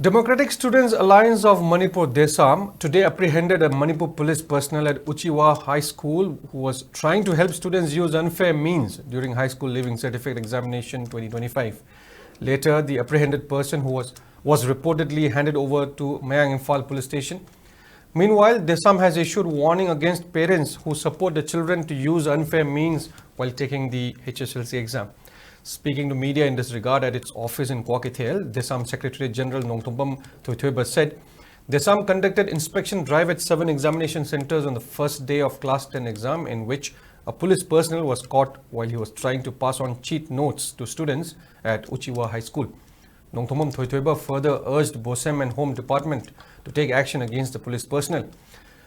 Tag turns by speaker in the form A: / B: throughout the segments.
A: Democratic Students Alliance of Manipur Desam today apprehended a Manipur police personnel at Uchiwa High School who was trying to help students use unfair means during High School Leaving Certificate Examination 2025. Later, the apprehended person was reportedly handed over to Mayang Imphal Police Station. Meanwhile, Desam has issued warning against parents who support the children to use unfair means while taking the HSLC exam. Speaking to media in this regard at its office in Kwakithel, Desam Secretary General Nongthombam Thoithoiba said, Desam conducted inspection drive at 7 examination centers on the first day of Class 10 exam in which a police personnel was caught while he was trying to pass on cheat notes to students at Uchiwa High School. Nongthombam Thoithoiba further urged Bosem and Home Department to take action against the police personnel.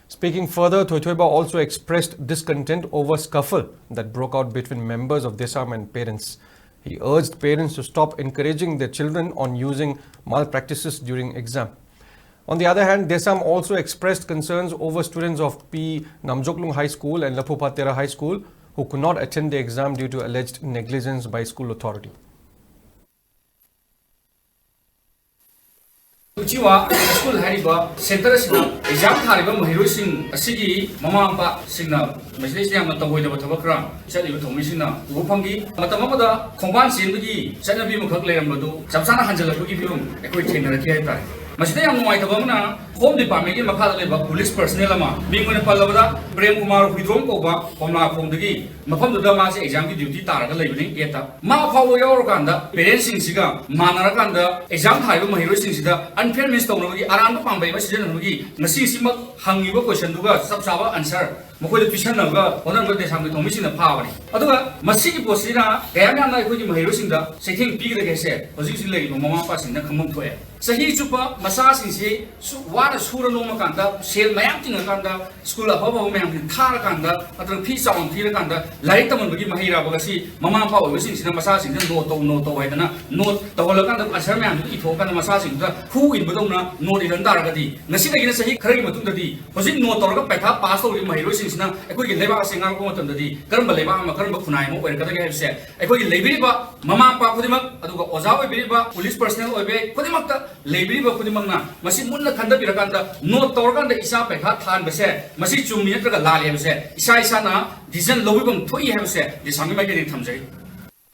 A: Speaking further, Thoithoiba also expressed discontent over scuffle that broke out between members of Desam and parents. He urged parents to stop encouraging their children on using malpractices during exam. On the other hand, Desam also expressed concerns over students of P. Namjoklung High School and Lapupatera High School who could not attend the exam due to alleged negligence by school authority.
B: Uchiwa School Hariba Center Sina exam Hariba Mahirosing Asigi Mamampa Signa Malaysia Mataway the Tabakra Chadi Tomisina Upangi Matamada Komban Sindagi Sanabi Mukakle Madu Samsana Hanjala Pugibum Equating Rakia Masida Moitabana Home Department in Makala police personnel being on a Palavada Prem Kumar Hidrom Koba Pomla from the Gi Mapam the Damas exam duty Tara labeling Yeta Ma Power Yorkanda Parents in Siga Manarakanda exam Hariba Mahirosing Sida unfair means around the Pambay Masjid Nasi Simak Hangiba question to Sabsava answer. Moko Pishan of one of the Sami Tomission of power. Other Masiki Posina, Gayana Kuji Mahirosinda, Saking Pig the Gase, position lady Mama passing the common to it. Sahi Chupa, Masas in say, what a Sura Lomakanda, Sail Mayamting Akanda, School of Hobble Mayam, Tarakanda, other piece on Tirakanda, Lightaman Bugi Mahira Bagasi, Mama Power, was in the Masas in the Noto Edana, note the Holokanda Asherman, Itokan Masasing, who in Budona, Nodi and Daragadi, Nasika Sahi Karimatundadi, was it no Torga Peta, passed over Mahirosin. A quick labor singer go to the Karmaleva, Makarma Kunaimo, where Kataka said, a quick labiriba, Mama Pakudima, Ozawa Biriba, police personnel obey, Kudimaka, Labiriba Kudimana, Masimuna Kanda Pirakanda, no Torgan the Isa Pekat Han Bese, Masichum Yatra Lali have said, Isai Sana, Dizen Lobum Toy have said, the Sangamakin Tamse.